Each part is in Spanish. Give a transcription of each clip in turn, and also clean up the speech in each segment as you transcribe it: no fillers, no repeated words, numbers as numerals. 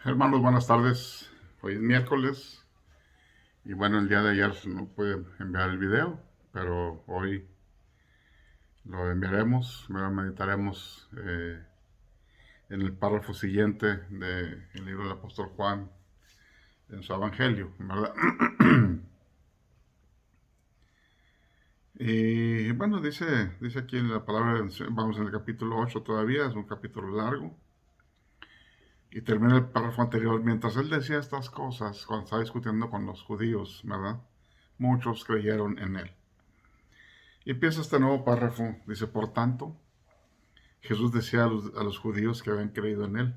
Hermanos, buenas tardes. Hoy es miércoles y bueno, el día de ayer no pude enviar el video, pero hoy lo enviaremos. Meditaremos en el párrafo siguiente del libro del apóstol Juan en su evangelio, ¿verdad? Y bueno, dice aquí en la palabra, vamos en el capítulo 8 todavía, es un capítulo largo. Y termina el párrafo anterior. Mientras él decía estas cosas, cuando estaba discutiendo con los judíos, ¿verdad? Muchos creyeron en él. Y empieza este nuevo párrafo. Dice, por tanto, Jesús decía a los judíos que habían creído en él,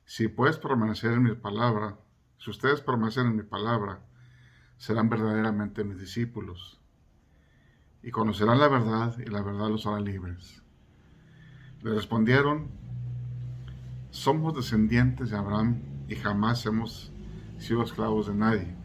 si puedes permanecer en mi palabra, si ustedes permanecen en mi palabra, serán verdaderamente mis discípulos. Y conocerán la verdad, y la verdad los hará libres. Le respondieron, somos descendientes de Abraham y jamás hemos sido esclavos de nadie.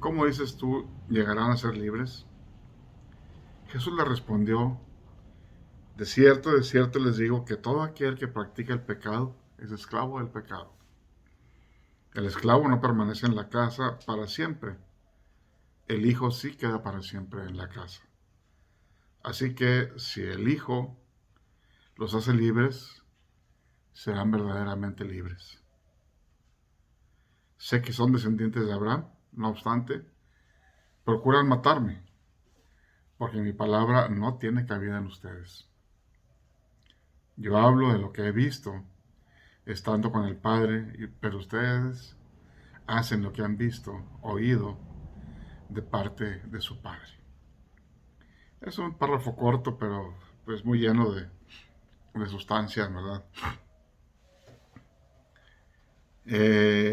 ¿Cómo dices tú, llegarán a ser libres? Jesús le respondió, de cierto les digo que todo aquel que practica el pecado es esclavo del pecado. El esclavo no permanece en la casa para siempre. El hijo sí queda para siempre en la casa. Así que si el hijo los hace libres, serán verdaderamente libres. Sé que son descendientes de Abraham, no obstante, procuran matarme, porque mi palabra no tiene cabida en ustedes. Yo hablo de lo que he visto, estando con el Padre, pero ustedes hacen lo que han visto, oído de parte de su Padre. Es un párrafo corto, pero pues muy lleno de sustancia, ¿verdad?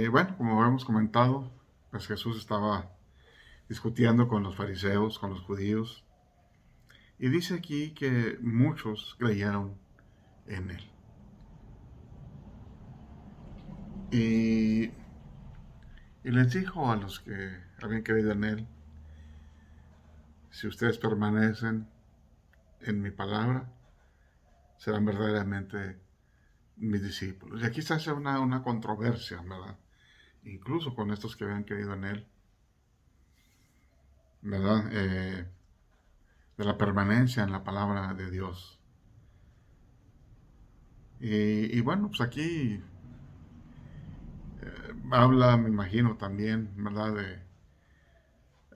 Bueno, como hemos comentado, pues Jesús estaba discutiendo con los fariseos, con los judíos, y dice aquí que muchos creyeron en él. Y, y les dijo a los que habían creído en él, si ustedes permanecen en mi palabra, serán verdaderamente mis discípulos. Y aquí se hace una controversia, ¿verdad? Incluso con estos que habían creído en él, ¿verdad? De la permanencia en la palabra de Dios. Y bueno, pues aquí habla, me imagino también, ¿verdad? De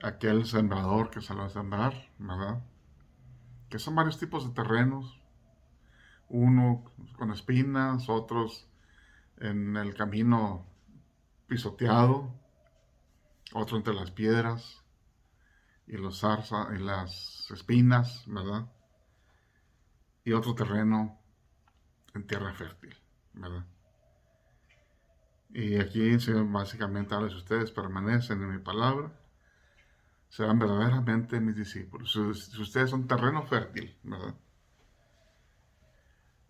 aquel sembrador que salió a sembrar, ¿verdad? Que son varios tipos de terrenos. Uno con espinas, otros en el camino pisoteado, otro entre las piedras y los zarza y las espinas, ¿verdad? Y otro terreno en tierra fértil, ¿verdad? Y aquí básicamente habla, si ustedes permanecen en mi palabra, serán verdaderamente mis discípulos. Si ustedes son terreno fértil, ¿verdad?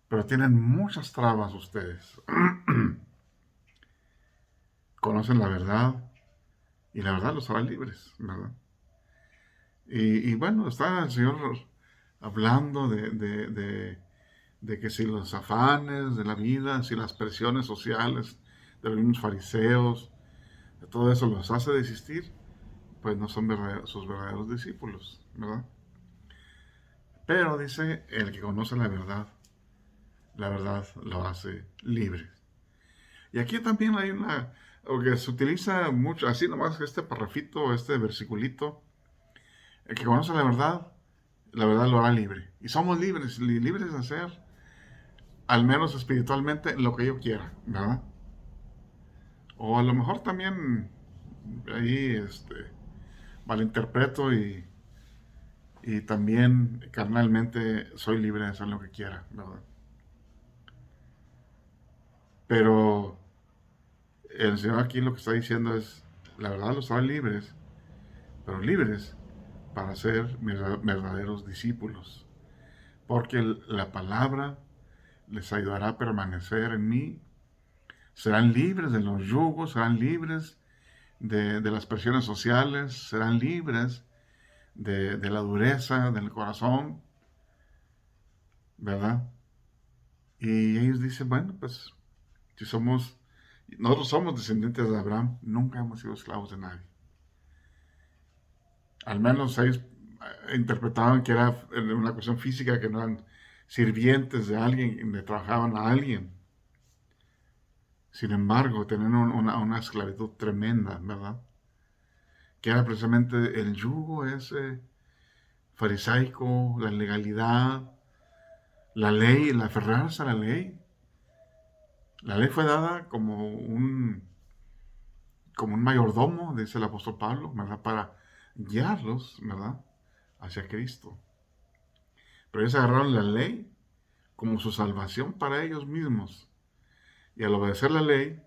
Pero tienen muchas trabas ustedes. Conocen la verdad y la verdad los hará libres, ¿verdad? Y bueno, está el Señor hablando de que si los afanes de la vida, si las presiones sociales de los mismos fariseos, de todo eso los hace desistir, pues no son sus verdaderos discípulos, ¿verdad? Pero dice, el que conoce la verdad lo hace libre. Y aquí también hay que se utiliza mucho, así nomás este parrafito, este versiculito, el que conoce la verdad lo hará libre. Y somos libres, libres de hacer, al menos espiritualmente, lo que yo quiera, ¿verdad? O a lo mejor también ahí malinterpreto y también carnalmente soy libre de hacer lo que quiera, ¿verdad? Pero el Señor aquí lo que está diciendo es, la verdad los hará libres, pero libres para ser mis verdaderos discípulos. Porque la palabra les ayudará a permanecer en mí. Serán libres de los yugos, serán libres de las presiones sociales, serán libres de la dureza del corazón, ¿verdad? Y ellos dicen, bueno, pues si somos Nosotros somos descendientes de Abraham, nunca hemos sido esclavos de nadie. Al menos ellos interpretaban que era una cuestión física, que no eran sirvientes de alguien, le trabajaban a alguien. Sin embargo, tenían una esclavitud tremenda, ¿verdad? Que era precisamente el yugo ese farisaico, la legalidad, la ley, el aferrarse a la ley. La ley fue dada como un mayordomo, dice el apóstol Pablo, ¿verdad? Para guiarlos, ¿verdad? Hacia Cristo. Pero ellos agarraron la ley como su salvación para ellos mismos. Y al obedecer la ley,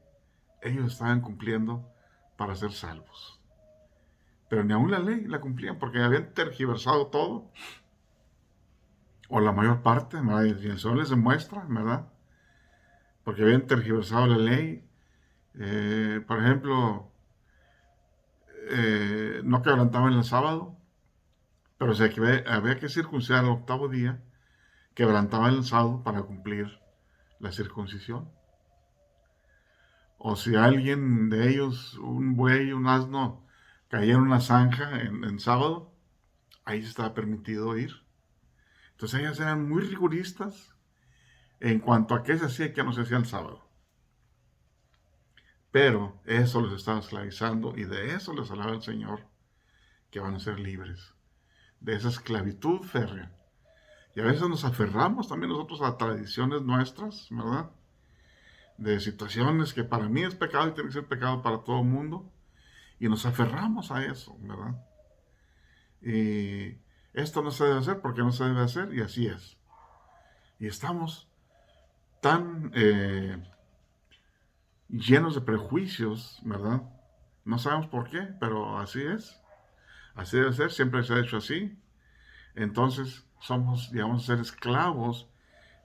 ellos estaban cumpliendo para ser salvos. Pero ni aún la ley la cumplían porque habían tergiversado todo, o la mayor parte, ¿verdad? Y el Señor les demuestra, ¿verdad? Porque habían tergiversado la ley. Por ejemplo, no quebrantaban el sábado, pero si había que circuncidar el octavo día, quebrantaban el sábado para cumplir la circuncisión. O si alguien de ellos, un buey, un asno, caía en una zanja en sábado, ahí se estaba permitido ir. Entonces ellas eran muy rigoristas en cuanto a qué se hacía y qué no se hacía el sábado. Pero eso les estaba esclavizando y de eso les hablaba el Señor, que van a ser libres. De esa esclavitud férrea. Y a veces nos aferramos también nosotros a tradiciones nuestras, ¿verdad? De situaciones que para mí es pecado y tiene que ser pecado para todo el mundo. Y nos aferramos a eso, ¿verdad? Y esto no se debe hacer porque no se debe hacer y así es. Y estamos tan llenos de prejuicios, ¿verdad? No sabemos por qué, pero así es. Así debe ser, siempre se ha hecho así. Entonces somos, digamos, ser esclavos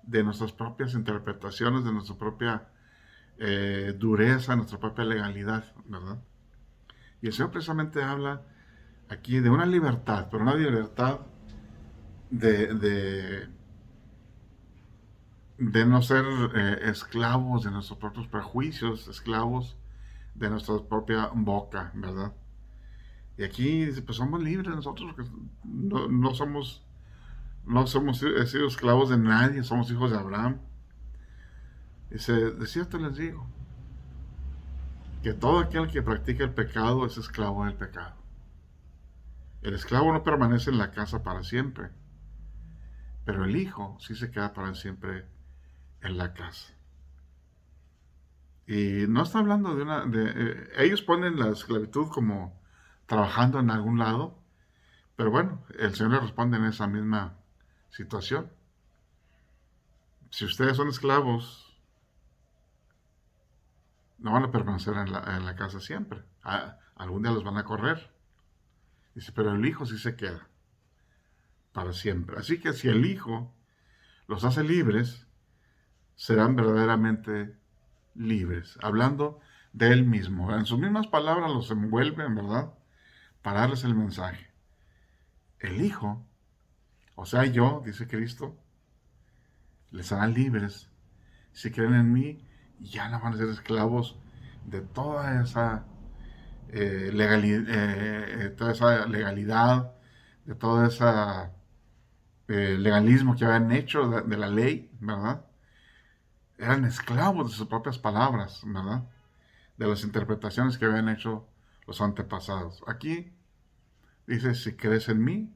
de nuestras propias interpretaciones, de nuestra propia dureza, nuestra propia legalidad, ¿verdad? Y el Señor precisamente habla aquí de una libertad, pero una libertad de, de, de no ser esclavos de nuestros propios prejuicios, esclavos de nuestra propia boca, ¿verdad? Y aquí dice, pues somos libres nosotros, porque no somos sido esclavos de nadie, somos hijos de Abraham. Dice, de cierto les digo, que todo aquel que practica el pecado es esclavo del pecado. El esclavo no permanece en la casa para siempre, pero el hijo sí se queda para siempre en la casa. Y no está hablando ellos ponen la esclavitud como trabajando en algún lado, pero bueno, el Señor le responde en esa misma situación. Si ustedes son esclavos, no van a permanecer en la casa siempre. Algún día los van a correr. Dice, pero el hijo sí se queda para siempre. Así que si el hijo los hace libres, serán verdaderamente libres. Hablando de él mismo. En sus mismas palabras los envuelve, en verdad, para darles el mensaje. El hijo, o sea yo, dice Cristo, les hará libres. Si creen en mí, ya no van a ser esclavos de toda esa legalidad, de todo ese legalismo que habían hecho de la ley, ¿verdad? Eran esclavos de sus propias palabras, ¿verdad? De las interpretaciones que habían hecho los antepasados. Aquí dice, si crees en mí,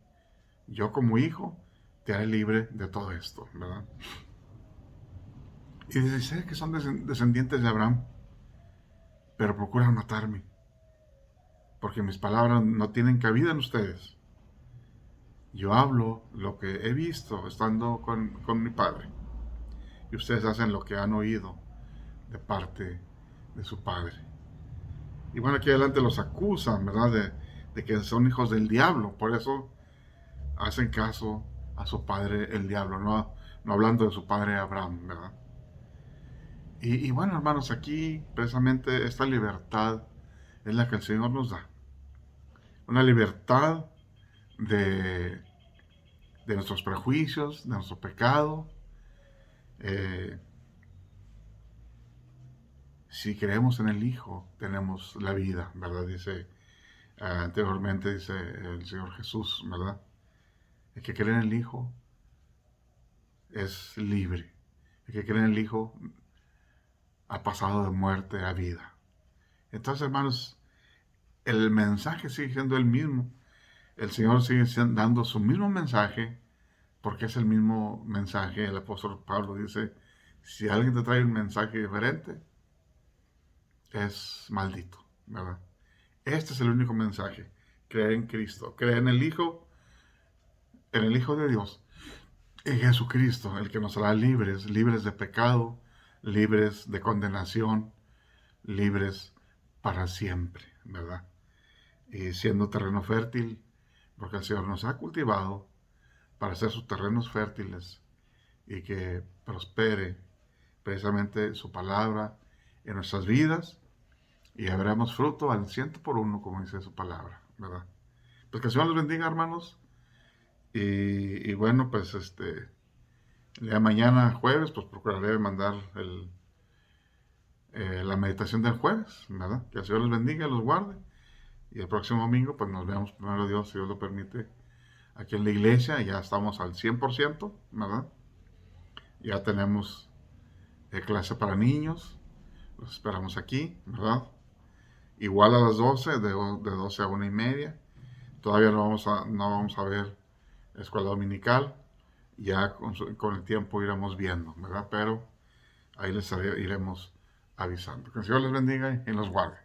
yo como hijo te haré libre de todo esto, ¿verdad? Y dice, sé que son descendientes de Abraham, pero procuran matarme, porque mis palabras no tienen cabida en ustedes. Yo hablo lo que he visto estando con mi padre, y ustedes hacen lo que han oído de parte de su padre. Y bueno, aquí adelante los acusan, ¿verdad? De que son hijos del diablo, por eso hacen caso a su padre el diablo, no hablando de su padre Abraham, ¿verdad? Y bueno, hermanos, aquí precisamente esta libertad es la que el Señor nos da. Una libertad de, de nuestros prejuicios, de nuestro pecado. Eh, Si creemos en el Hijo, tenemos la vida, ¿verdad? Dice, anteriormente dice el Señor Jesús, ¿verdad? El que cree en el Hijo es libre. El que cree en el Hijo ha pasado de muerte a vida. Entonces, hermanos, el mensaje sigue siendo el mismo. El Señor sigue dando su mismo mensaje, porque es el mismo mensaje. El apóstol Pablo dice, si alguien te trae un mensaje diferente, es maldito, ¿verdad? Este es el único mensaje. Creer en Cristo, creer en el Hijo de Dios, en Jesucristo, el que nos hará libres, libres de pecado, libres de condenación, libres para siempre, ¿verdad? Y siendo terreno fértil, porque el Señor nos ha cultivado para hacer sus terrenos fértiles y que prospere precisamente su palabra en nuestras vidas y veremos fruto al 100 por 1, como dice su palabra, ¿verdad? Pues que el Señor los bendiga, hermanos. Y bueno, pues el día de mañana, jueves, pues procuraré mandar la meditación del jueves, ¿verdad? Que el Señor los bendiga, los guarde. Y el próximo domingo, pues nos vemos, primero Dios, si Dios lo permite, aquí en la iglesia. Ya estamos al 100%, ¿verdad? Ya tenemos clase para niños. Los esperamos aquí, ¿verdad? Igual a las 12, de 12 a 1:30. Todavía no vamos a ver escuela dominical. Ya con el tiempo iremos viendo, ¿verdad? Pero ahí les iremos avisando. Que el Señor les bendiga y los guarde.